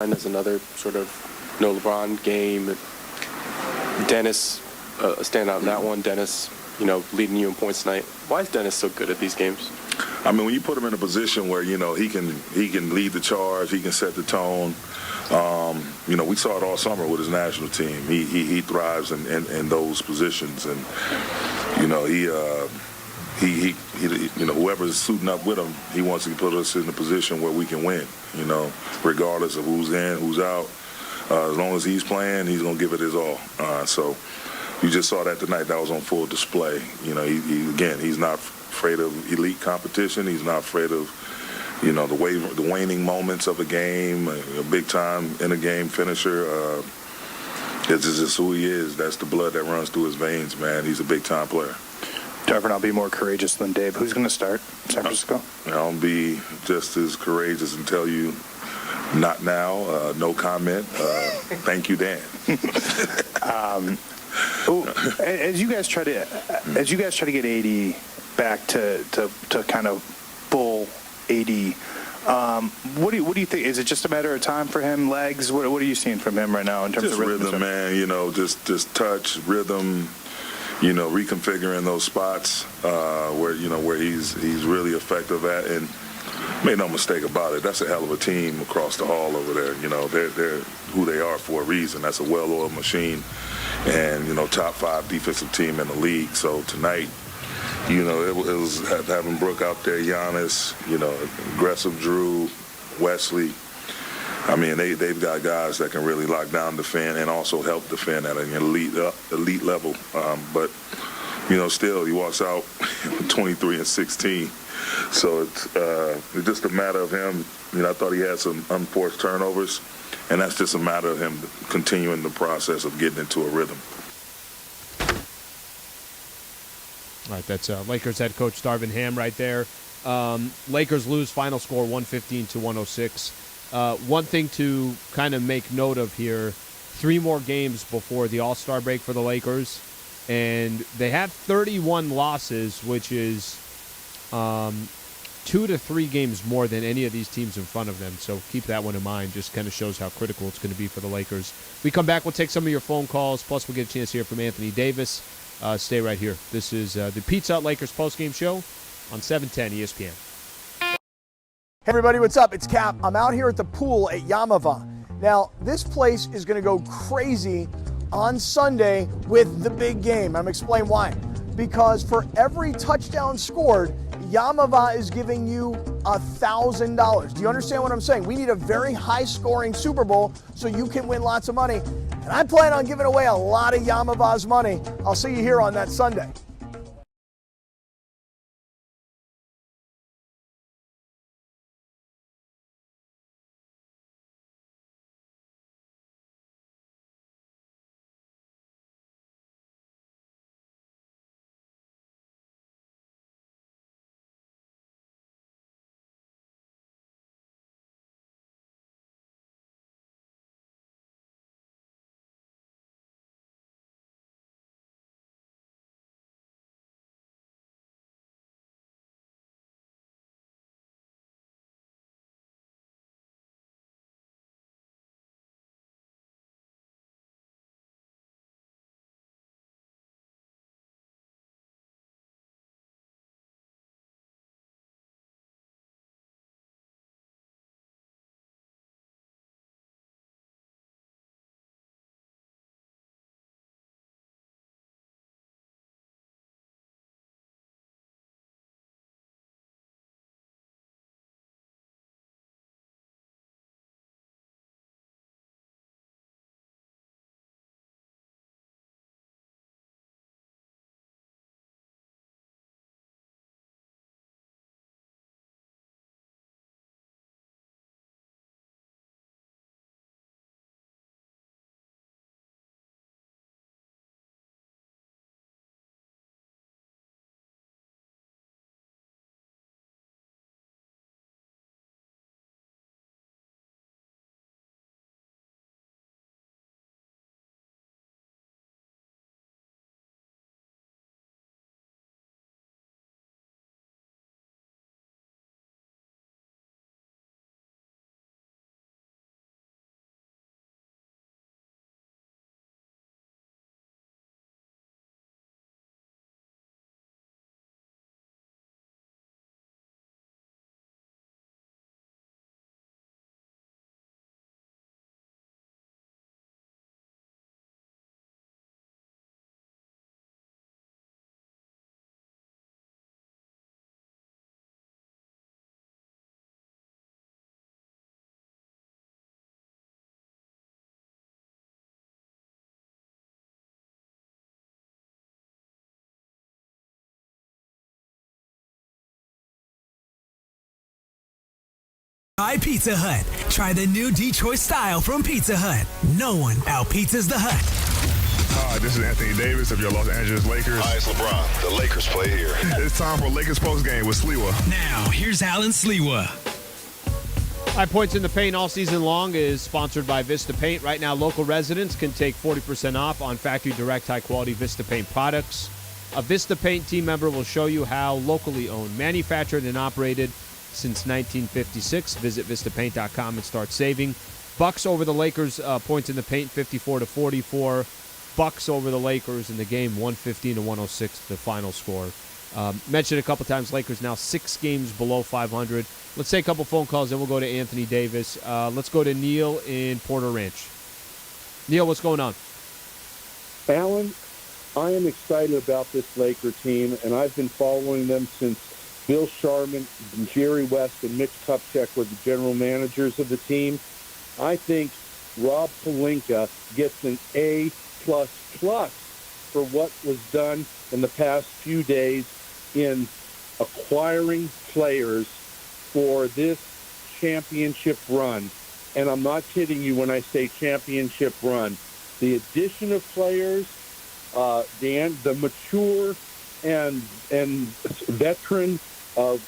As another sort of LeBron game. Dennis standing out in that one. Dennis, leading you in points tonight. Why is Dennis so good at these games? I mean, when you put him in a position where he can lead the charge, he can set the tone. We saw it all summer with his national team. He thrives in those positions, and whoever's suiting up with him, he wants to put us in a position where we can win. Regardless of who's in, who's out. As long as he's playing, he's gonna give it his all. So you just saw that tonight. That was on full display. He's not afraid of elite competition. He's not afraid of the waning moments of a game. A big time in a game finisher. It's just who he is. That's the blood that runs through his veins, man. He's a big time player. Darvin, I'll be more courageous than Dave. Who's going to start San Francisco? I'll be just as courageous and tell you, not now, no comment. Thank you, Dan. As you guys try to get AD back to kind of full AD, what do you think? Is it just a matter of time for him? Legs? What are you seeing from him right now in terms just of rhythm, man? Just touch, rhythm. Reconfiguring those spots where he's really effective at, and make no mistake about it, that's a hell of a team across the hall over there. They're who they are for a reason. That's a well-oiled machine, and top 5 defensive team in the league. So tonight, it was having Brooke out there, Giannis, aggressive Drew, Wesley. I mean, they've got guys that can really lock down defend and also help defend at an elite level. But still, he walks out 23-16. So it's just a matter of him. I thought he had some unforced turnovers, and that's just a matter of him continuing the process of getting into a rhythm. All right, that's Lakers head coach Darvin Ham right there. Lakers lose, final score 115-106. One thing to kind of make note of here, 3 more games before the All-Star break for the Lakers, and they have 31 losses, which is 2 to 3 games more than any of these teams in front of them. So keep that one in mind. Just kind of shows how critical it's going to be for the Lakers. We come back, we'll take some of your phone calls, plus we'll get a chance to hear from Anthony Davis. Stay right here. This is the Pizza Hut Lakers postgame show on 710 ESPN. Hey everybody, what's up? It's Cap. I'm out here at the pool at Yamava. Now, this place is going to go crazy on Sunday with the big game. I'm going to explain why. Because for every touchdown scored, Yamava is giving you $1,000. Do you understand what I'm saying? We need a very high-scoring Super Bowl so you can win lots of money. And I plan on giving away a lot of Yamava's money. I'll see you here on that Sunday. By Pizza Hut. Try the new Detroit style from Pizza Hut. No one out-pizzas the Hut. Hi, this is Anthony Davis of your Los Angeles Lakers. Hi, it's LeBron. The Lakers play here. It's time for Lakers Postgame with Sliwa. Now, here's Alan Sliwa. High Points in the Paint all season long is sponsored by Vista Paint. Right now, local residents can take 40% off on factory direct high-quality Vista Paint products. A Vista Paint team member will show you how locally owned, manufactured, and operated since 1956. Visit vistapaint.com and start saving. Bucks over the Lakers, points in the paint, 54-44. Bucks over the Lakers in the game, 115-106, the final score. Mentioned a couple times, Lakers now 6 games below 500. Let's take a couple phone calls, then we'll go to Anthony Davis. Let's go to Neil in Porter Ranch. Neil, what's going on? Alan, I am excited about this Laker team, and I've been following them since Bill Sharman, Jerry West, and Mitch Kupchak were the general managers of the team. I think Rob Pelinka gets an A++ for what was done in the past few days in acquiring players for this championship run. And I'm not kidding you when I say championship run. The addition of players, the mature and veteran of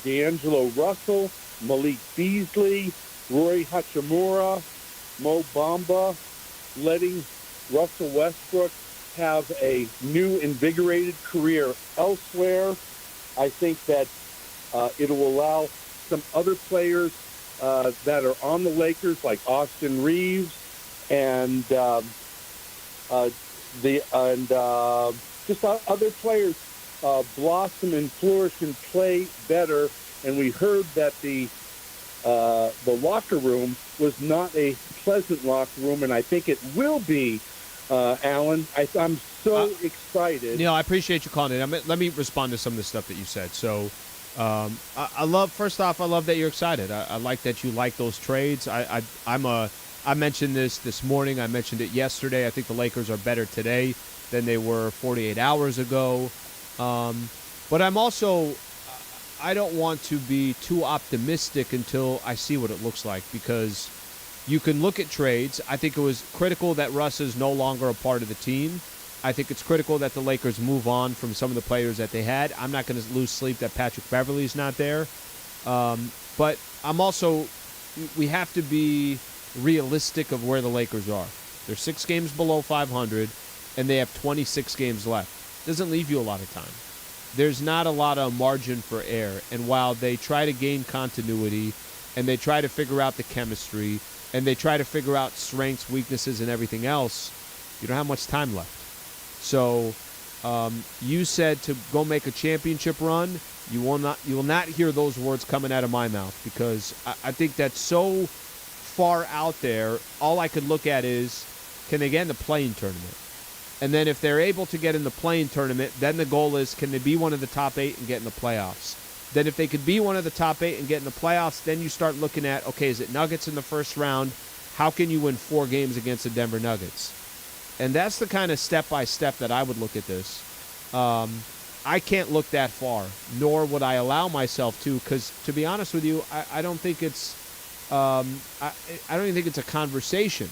D'Angelo Russell, Malik Beasley, Roy Hachimura, Mo Bamba, letting Russell Westbrook have a new invigorated career elsewhere. I think that it will allow some other players that are on the Lakers, like Austin Reeves, and just other players blossom and flourish and play better. And we heard that the locker room was not a pleasant locker room, and I think it will be. Alan, I'm so excited. Neil, I appreciate you calling in. Let me respond to some of the stuff that you said. So, I love that you're excited. I like that you like those trades. I mentioned this morning. I mentioned it yesterday. I think the Lakers are better today than they were 48 hours ago. But I'm also, I don't want to be too optimistic until I see what it looks like, because you can look at trades. I think it was critical that Russ is no longer a part of the team. I think it's critical that the Lakers move on from some of the players that they had. I'm not going to lose sleep that Patrick Beverley's not there. But I'm also, we have to be realistic of where the Lakers are. They're 6 games below 500, and they have 26 games left. Doesn't leave you a lot of time. There's not a lot of margin for error. And while they try to gain continuity, and they try to figure out the chemistry, and they try to figure out strengths, weaknesses, and everything else, you don't have much time left. So you said to go make a championship run. You will not hear those words coming out of my mouth, because I think that's so far out there. All I could look at is, can they get in the play-in tournament? And then if they're able to get in the play-in tournament, then the goal is, can they be one of the top 8 and get in the playoffs? Then if they could be one of the top 8 and get in the playoffs, then you start looking at, okay, is it Nuggets in the first round? How can you win 4 games against the Denver Nuggets? And that's the kind of step-by-step that I would look at this. I can't look that far, nor would I allow myself to, because to be honest with you, I don't think it's I don't even think it's a conversation.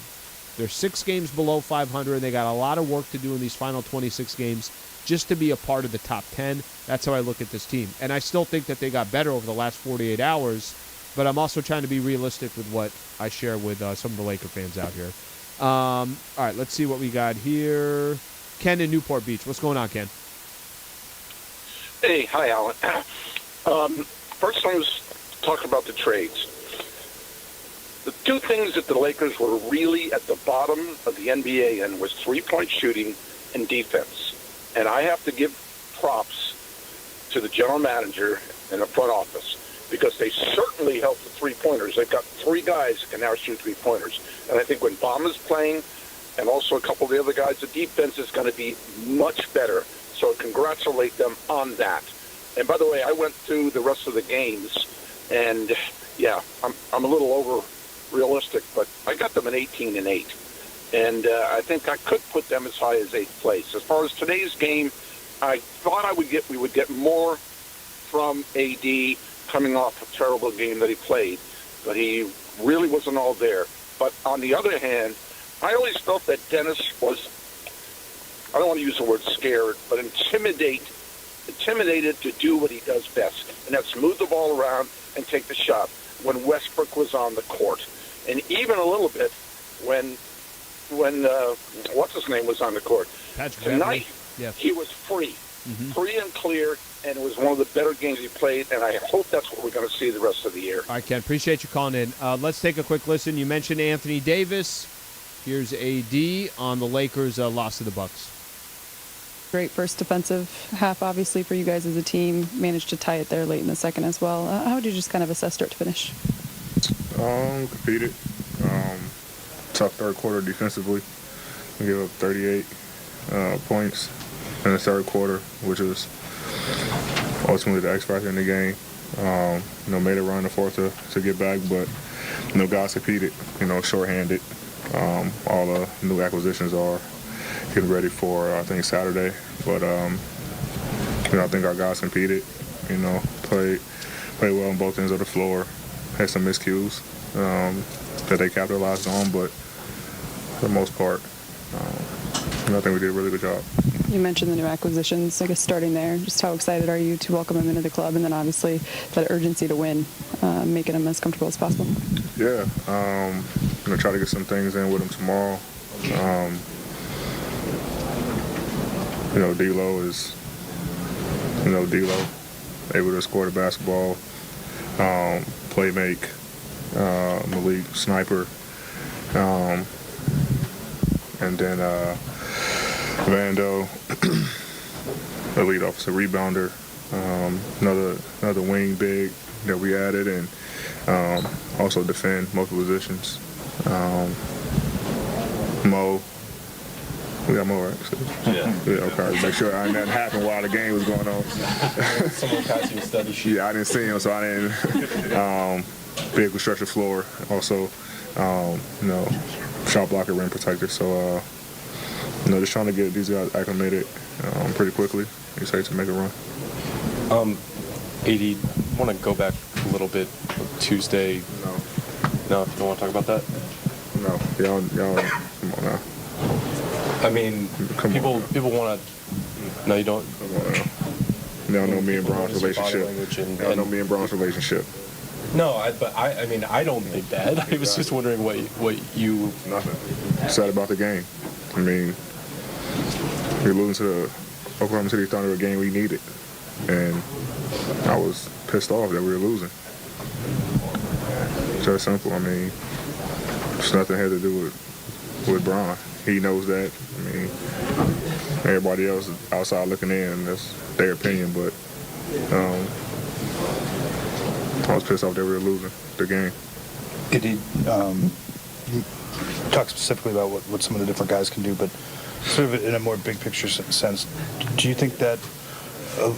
They're 6 games below 500, and they got a lot of work to do in these final 26 games just to be a part of the top 10. That's how I look at this team. And I still think that they got better over the last 48 hours, but I'm also trying to be realistic with what I share with some of the Laker fans out here. All right, let's see what we got here. Ken in Newport Beach. What's going on, Ken? Hey, hi, Alan. First, I was talking about the trades. The 2 things that the Lakers were really at the bottom of the NBA in was three-point shooting and defense. And I have to give props to the general manager and the front office, because they certainly helped the three-pointers. They've got 3 guys that can now shoot three-pointers. And I think when Bama's playing, and also a couple of the other guys, the defense is going to be much better. So congratulate them on that. And by the way, I went through the rest of the games, and yeah, I'm a little over realistic, but I got them at 18-8, and I think I could put them as high as 8th place. As far as today's game, I thought we would get more from AD coming off a terrible game that he played, but he really wasn't all there. But on the other hand, I always felt that Dennis was, I don't want to use the word scared, but intimidated to do what he does best, and that's move the ball around and take the shot when Westbrook was on the court. And even a little bit when what's his name was on the court. Patrick Tonight, yeah. he was free and clear, and it was one of the better games he played, and I hope that's what we're going to see the rest of the year. All right, Ken, appreciate you calling in. Let's take a quick listen. You mentioned Anthony Davis. Here's AD on the Lakers' loss to the Bucks. Great first defensive half, obviously, for you guys as a team. Managed to tie it there late in the second as well. How would you just kind of assess start to finish? Competed. Tough third quarter defensively. We gave up 38 points in the third quarter, which was ultimately the X factor in the game. Made a run in the fourth to get back, but guys competed. Shorthanded. All the new acquisitions are getting ready for I think Saturday, but I think our guys competed. Played well on both ends of the floor. Had some miscues that they capitalized on, but for the most part, I think we did a really good job. You mentioned the new acquisitions. I guess starting there, just how excited are you to welcome him into the club, and then obviously that urgency to win, making him as comfortable as possible? Yeah, try to get some things in with him tomorrow. D'Lo is, D'Lo, able to score the basketball, play make, Malik sniper, and then Vando, elite offensive rebounder, another wing big that we added, and also defend multiple positions. Mo. We got more, right? Yeah, okay. Make sure nothing happened while the game was going on. Someone passed you a study sheet. Yeah, I didn't see him, so I didn't. Big with stretch the floor. Also, shot blocker, rim protector. So, just trying to get these guys acclimated pretty quickly. Excited to make a run. AD, want to go back a little bit. Tuesday. No, you don't want to talk about that? No, y'all, come on now. I mean, people want to. No, you don't. Come on now. Y'all know me and Braun's relationship. Y'all know me and Braun's relationship. No, I mean, I don't think that. I was just wondering what you. Nothing. Sad about the game. I mean, we losing to the Oklahoma City Thunder, a game we needed, and I was pissed off that we were losing. It's that simple. I mean, it's nothing had to do with Braun. He knows that. I mean, everybody else is outside looking in, and that's their opinion. But I was pissed off that we were losing the game. Did he talk specifically about what some of the different guys can do, but sort of in a more big picture sense, do you think that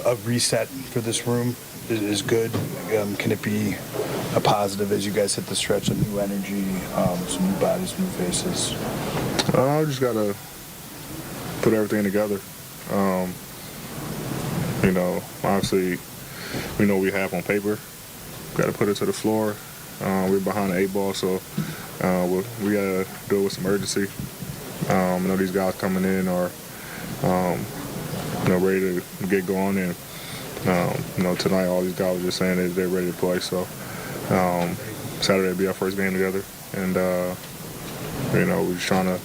a reset for this room is good? Can it be a positive as you guys hit the stretch of new energy, some new bodies, new faces? I just got to put everything together. Obviously, we know what we have on paper. Got to put it to the floor. We're behind the 8 ball, so we got to do it with some urgency. I know these guys coming in are, ready to get going, and tonight all these guys were just saying that they're ready to play. So Saturday will be our first game together, and we're just trying to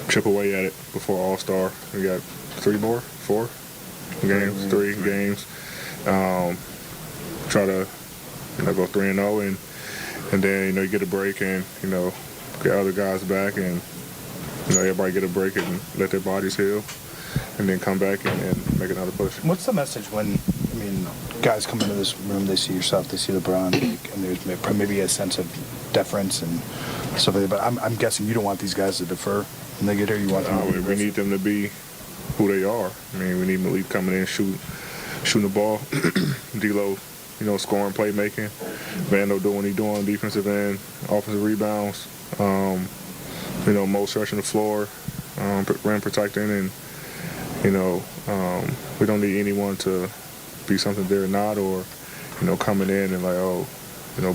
chip away at it before All-Star. We got 3 games. Try to go 3-0, and then you get a break and get other guys back, and everybody get a break and let their bodies heal, and then come back and make another push. What's the message when guys come into this room, they see yourself, they see LeBron, and there's maybe a sense of deference and stuff like that, but I'm guessing you don't want these guys to defer when they get here. You want them to we need them to be who they are. I mean, we need Malik coming in, shooting the ball, D'Lo, scoring, playmaking, Vando doing what he's doing, defensive end, offensive rebounds, Mo stretching the floor, rim protecting, and we don't need anyone to be something they're not, or coming in and like, oh,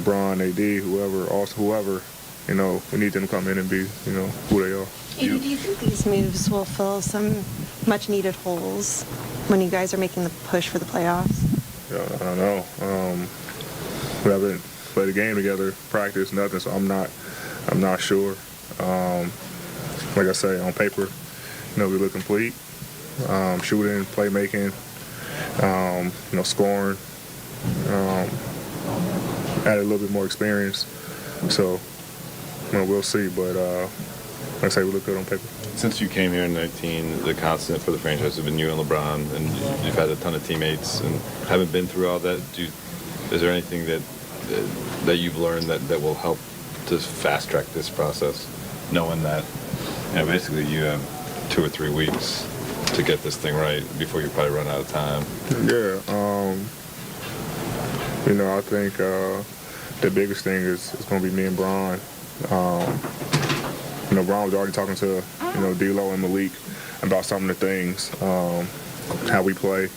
Bron, AD, whoever, also whoever, we need them to come in and be, who they are. Do you think these moves will fill some much-needed holes when you guys are making the push for the playoffs? Yeah, I don't know. We haven't played a game together, practice, nothing, so I'm not sure. Like I say, on paper, we look complete. Shooting, playmaking, scoring. Add a little bit more experience. So, we'll see. But like I say, we look good on paper. Since you came here in 19, the constant for the franchise has been you and LeBron, and you've had a ton of teammates and haven't been through all that. Is there anything that you've learned that will help to fast track this process, knowing that basically you have 2 or 3 weeks to get this thing right before you probably run out of time? Yeah, I think the biggest thing is going to be me and Bron. Bron was already talking to D'Lo and Malik about some of the things, how we play.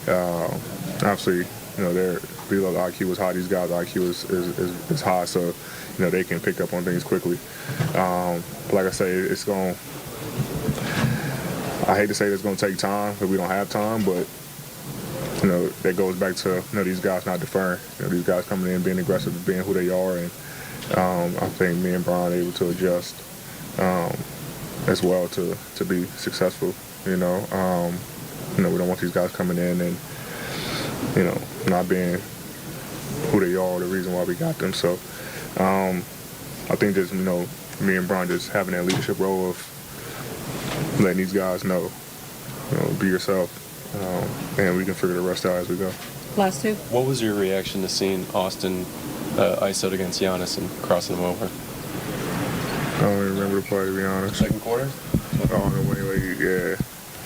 Obviously, their D'Lo's IQ is high. These guys' IQ is high, so they can pick up on things quickly. Like I say, it's going. I hate to say it's going to take time because we don't have time, but that goes back to these guys not deferring. These guys coming in, being aggressive, being who they are, and I think me and Brian are able to adjust as well to be successful. We don't want these guys coming in and not being who they are, the reason why we got them. So I think just me and Brian just having that leadership role of letting these guys know, be yourself, and we can figure the rest out as we go. Last two. What was your reaction to seeing Austin ISO'd against Giannis and crossing him over? I don't even remember the play, to be honest. Second quarter? Oh, no, anyway, yeah.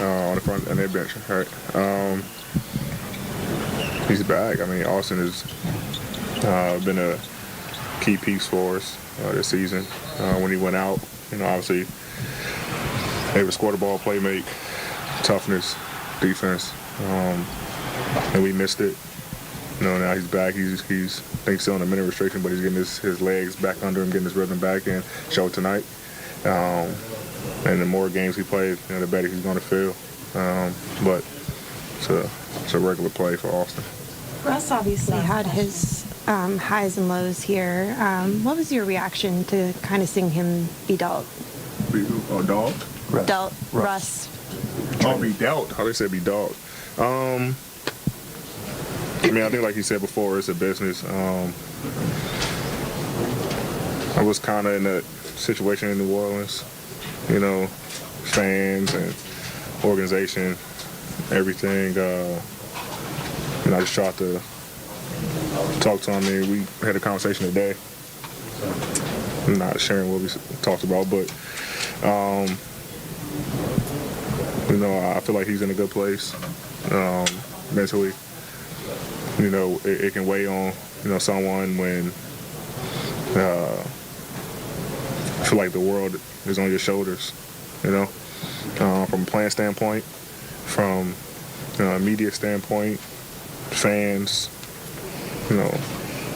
On the front, on their bench, right? He's back. I mean, Austin has been a key piece for us this season. When he went out, obviously, able to score the ball, play make, toughness, defense, and we missed it. Now he's back. He's I think still on a minute restriction, but he's getting his legs back under him, getting his rhythm back, and showed tonight. And the more games he plays, the better he's going to feel. But it's a regular play for Austin. Russ obviously had his highs and lows here. What was your reaction to kind of seeing him be dealt? Be who? Oh, dog? Dealt. Russ. Oh, be dealt. How they say be dog? I mean, I think like he said before, it's a business. I was kind of in a situation in New Orleans, fans and organization, everything. I just tried to talk to him. I mean, we had a conversation today. I'm not sharing what we talked about, but, I feel like he's in a good place mentally. It can weigh on, someone when I feel like the world is on your shoulders, from a playing standpoint, from a media standpoint, fans,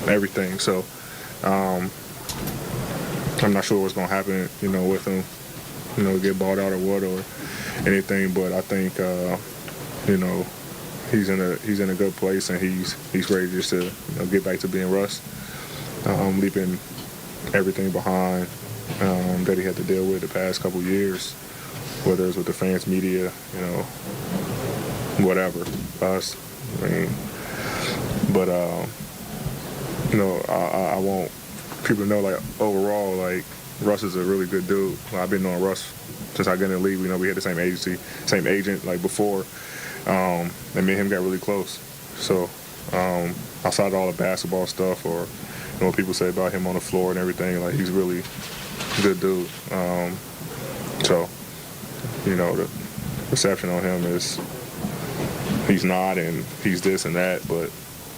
everything. So I'm not sure what's going to happen, with him, get bought out or what or anything, but I think, he's in a good place, and he's ready just to get back to being Russ, leaving everything behind that he had to deal with the past couple years, whether it's with the fans, media, whatever, us. I mean, but I want people to know, like, overall, like, Russ is a really good dude. I've been knowing Russ since I got in the league. We had the same agency, same agent, like, before. And me and him got really close. So outside of all the basketball stuff or what people say about him on the floor and everything, like, he's really a good dude. So, the perception on him is he's not and he's this and that, but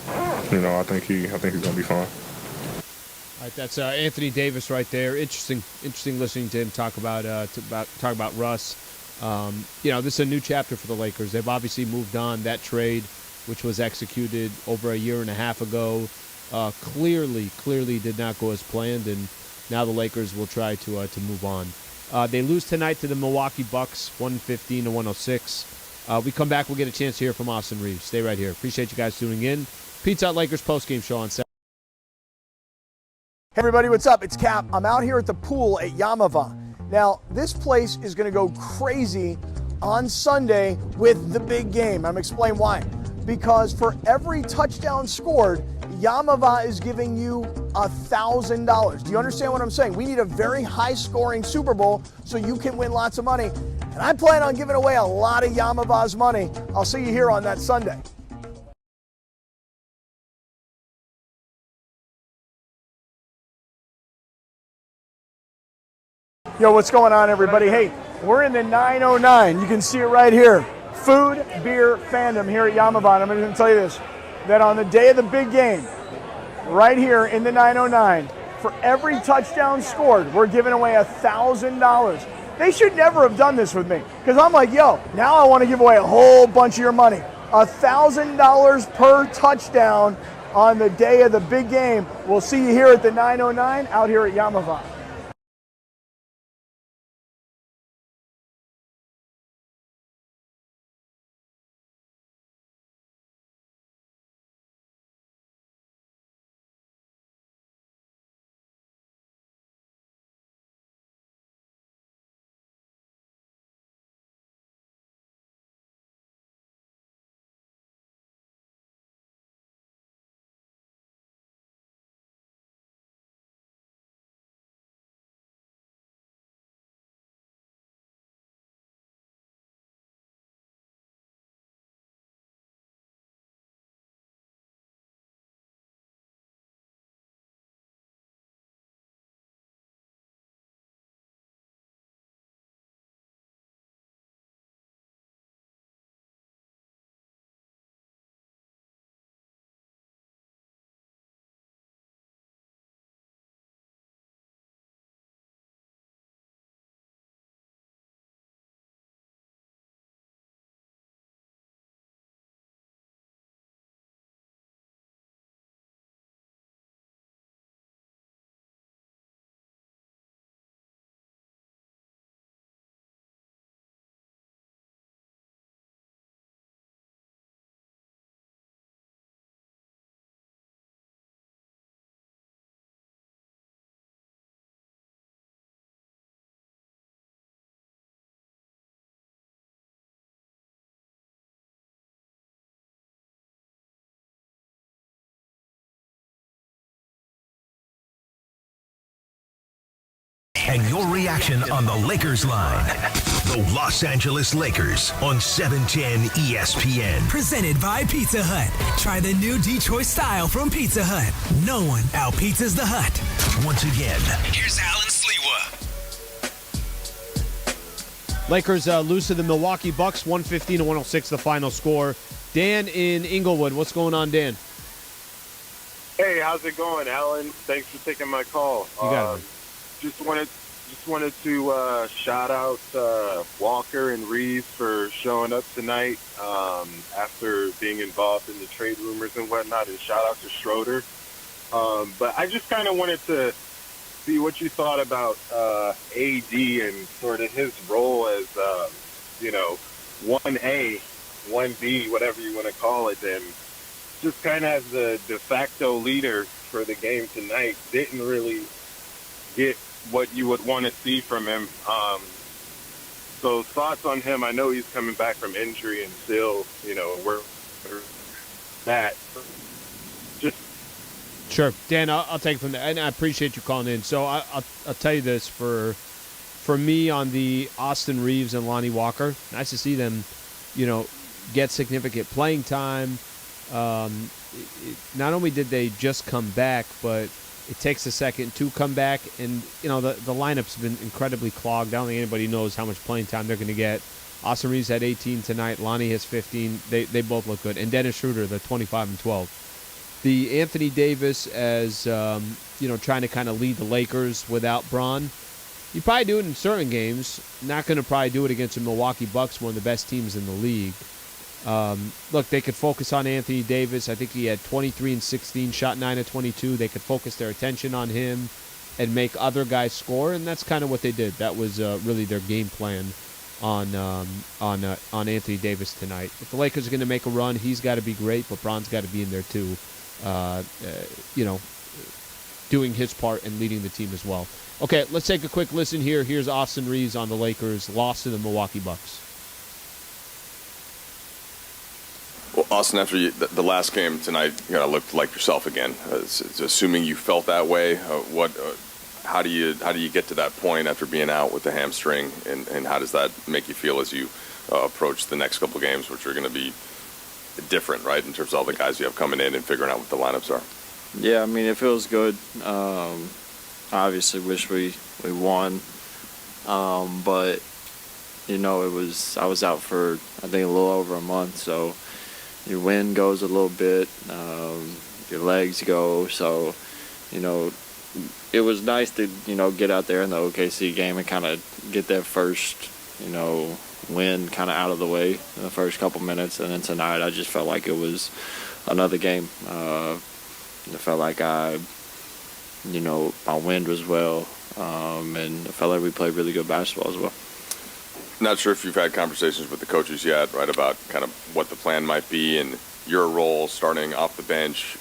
I think he's gonna be fine. All right, that's Anthony Davis right there. Interesting listening to him talk about Russ. This is a new chapter for the Lakers. They've obviously moved on. That trade, which was executed over a year and a half ago, clearly did not go as planned, and now the Lakers will try to move on. They lose tonight to the Milwaukee Bucks, 115-106. We come back, we'll get a chance to hear from Austin Reeves. Stay right here. Appreciate you guys tuning in. Pizza Hut Lakers postgame show on Saturday. Hey everybody, what's up? It's Cap. I'm out here at the pool at Yamava. Now, this place is going to go crazy on Sunday with the big game. I'm going to explain why. Because for every touchdown scored, Yamava is giving you $1,000. Do you understand what I'm saying? We need a very high-scoring Super Bowl so you can win lots of money. And I plan on giving away a lot of Yamava's money. I'll see you here on that Sunday. Yo, what's going on, everybody? Hey, we're in the 909. You can see it right here. Food, beer, fandom here at Yamava. I'm going to tell you this, that on the day of the big game, right here in the 909, for every touchdown scored, we're giving away $1,000. They should never have done this with me, because I'm like, yo, now I want to give away a whole bunch of your money. $1,000 per touchdown on the day of the big game. We'll see you here at the 909 out here at Yamava. And your reaction on the Lakers line. The Los Angeles Lakers on 710 ESPN. Presented by Pizza Hut. Try the new Detroit style from Pizza Hut. No one out-pizzas the Hut. Once again, here's Alan Sliwa. Lakers lose to the Milwaukee Bucks, 115-106, the final score. Dan in Inglewood. What's going on, Dan? Hey, how's it going, Alan? Thanks for taking my call. You got it. Just wanted to shout out Walker and Reeves for showing up tonight after being involved in the trade rumors and whatnot, and shout out to Schroeder. But I just kind of wanted to see what you thought about AD and sort of his role as, 1A, 1B, whatever you want to call it, and just kind of as the de facto leader for the game tonight. Didn't really get what you would want to see from him. So thoughts on him? I know he's coming back from injury and still, we're that. Just Sure, Dan. I'll take it from there, and I appreciate you calling in. So I'll tell you this: for me on the Austin Reeves and Lonnie Walker, nice to see them, get significant playing time. Not only did they just come back, but it takes a second to come back, and the lineup's been incredibly clogged. I don't think anybody knows how much playing time they're going to get. Austin Reeves had 18 tonight. Lonnie has 15. They both look good, and Dennis Schroeder, the 25 and 12. The Anthony Davis as trying to kind of lead the Lakers without Bron. You probably do it in certain games. Not going to probably do it against the Milwaukee Bucks, one of the best teams in the league. Look, they could focus on Anthony Davis. I think he had 23 and 16, shot 9 of 22. They could focus their attention on him and make other guys score, and that's kind of what they did. That was really their game plan on Anthony Davis tonight. If the Lakers are going to make a run, he's got to be great, but Bron's got to be in there too, doing his part and leading the team as well. Okay, let's take a quick listen here. Here's Austin Reeves on the Lakers' loss to the Milwaukee Bucks. Well, Austin, after the last game tonight, you looked like yourself again. Assuming you felt that way, how do you get to that point after being out with the hamstring, and how does that make you feel as you approach the next couple games, which are going to be different, right, in terms of all the guys you have coming in and figuring out what the lineups are? Yeah, I mean, it feels good. Obviously, wish we won, but I was out for I think a little over a month, so your wind goes a little bit, your legs go, so it was nice to get out there in the OKC game and kind of get that first win kind of out of the way in the first couple minutes, and then tonight I just felt like it was another game. I felt like my wind was well, and I felt like we played really good basketball as well. Not sure if you've had conversations with the coaches yet, right, about kind of what the plan might be and your role starting off the bench.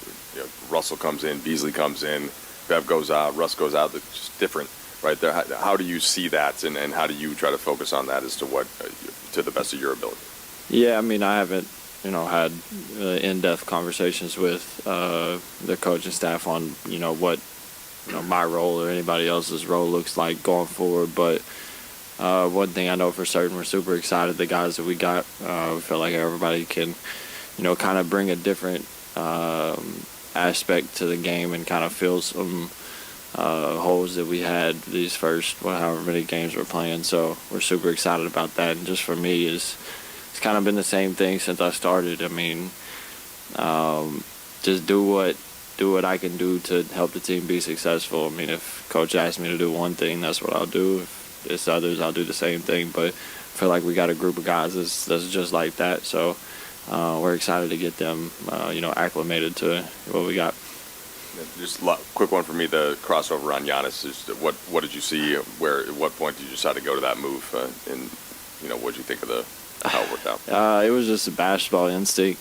Russell comes in, Beasley comes in, Bev goes out, Russ goes out. It's just different right there. How do you see that, and how do you try to focus on that as to what, to the best of your ability? Yeah, I mean, I haven't had in-depth conversations with the coaching staff on what my role or anybody else's role looks like going forward, but one thing I know for certain, we're super excited. The guys that we got, we feel like everybody can kind of bring a different aspect to the game and kind of fill some holes that we had these first however many games we're playing. So we're super excited about that, and just for me it's kind of been the same thing since I started. I mean, just do what I can do to help the team be successful. I mean, if coach asks me to do one thing, that's what I'll do. If it's others, I'll do the same thing. But I feel like we got a group of guys that's just like that. So we're excited to get them, acclimated to what we got. Just quick one for me, the crossover on Giannis. What did you see? At what point did you decide to go to that move? And what did you think of how it worked out? It was just a basketball instinct.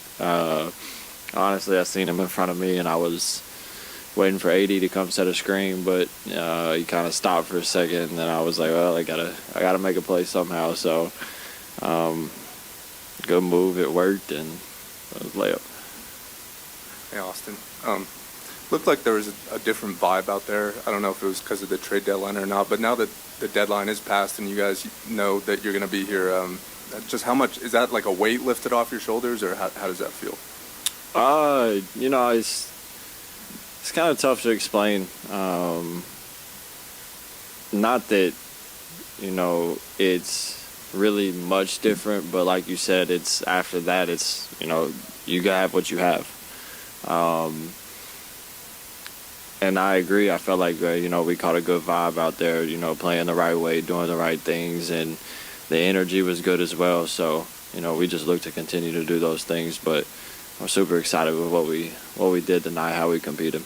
Honestly, I seen him in front of me, and I was waiting for AD to come set a screen, but he kind of stopped for a second, and then I was like, well, I gotta make a play somehow. So good move, it worked, and it was a layup. Hey, Austin. Looked like there was a different vibe out there. I don't know if it was because of the trade deadline or not, but now that the deadline is passed and you guys know that you're going to be here, just how much, is that like a weight lifted off your shoulders, or how does that feel? It's kind of tough to explain. Not that, it's really much different, but like you said, it's after that, it's, you have what you have. And I agree. I felt like, we caught a good vibe out there, playing the right way, doing the right things, and the energy was good as well. So, we just look to continue to do those things, but I'm super excited with what we did tonight, how we competed.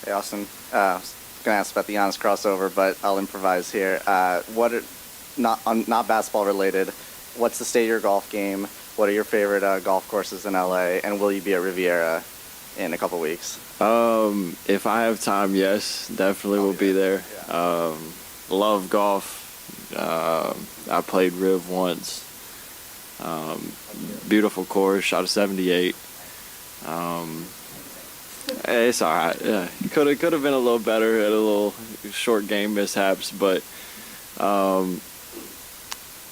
Hey, Austin. I was going to ask about the Giannis crossover, but I'll improvise here. Not basketball related, what's the state of your golf game? What are your favorite golf courses in LA? And will you be at Riviera in a couple weeks? If I have time, yes, definitely will be there. Yeah. Love golf. I played Riv once. Beautiful course, shot a 78. It's all right. Yeah, could have been a little better, had a little short game mishaps, but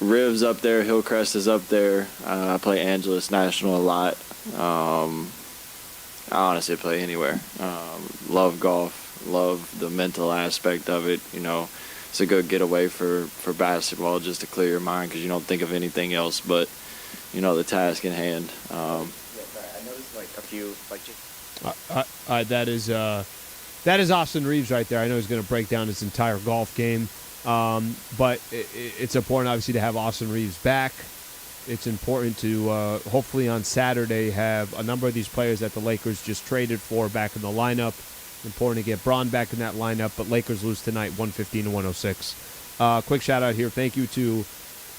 Riv's up there, Hillcrest is up there. I play Angeles National a lot. I honestly play anywhere. Love golf, love the mental aspect of it. It's a good getaway for basketball, just to clear your mind, because you don't think of anything else but the task in hand. I noticed a few that is Austin Reeves right there. I know he's going to break down his entire golf game, but it's important obviously to have Austin Reeves back. it's important to hopefully on Saturday have a number of these players that the Lakers just traded for back in the lineup. Important to get Braun back in that lineup, but Lakers lose tonight 115-106. Quick shout out here. Thank you to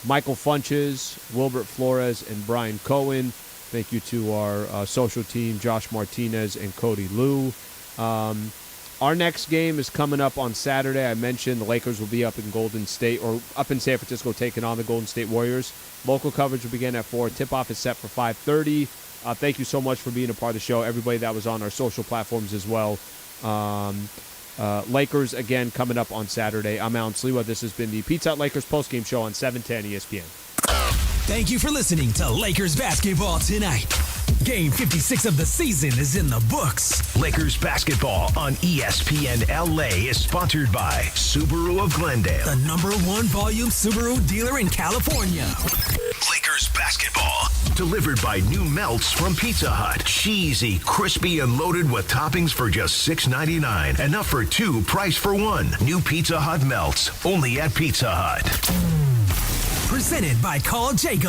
Michael Funches, Wilbert Flores, and Brian Cohen. Thank you to our social team, Josh Martinez and Cody Liu. Our next game is coming up on Saturday. I mentioned the Lakers will be up in Golden State, or up in San Francisco, taking on the Golden State Warriors. Local coverage will begin at 4. Tip-off is set for 5:30. Thank you so much for being a part of the show. Everybody that was on our social platforms as well. Lakers, again, coming up on Saturday. I'm Alan Sliwa. This has been the Pizza Hut Lakers postgame show on 710 ESPN. Thank you for listening to Lakers Basketball Tonight. Game 56 of the season is in the books. Lakers Basketball on ESPN LA is sponsored by Subaru of Glendale, the #1 volume Subaru dealer in California. Lakers Basketball, delivered by new melts from Pizza Hut. Cheesy, crispy, and loaded with toppings for just $6.99. Enough for 2, price for 1. New Pizza Hut melts, only at Pizza Hut. Presented by Call Jacob.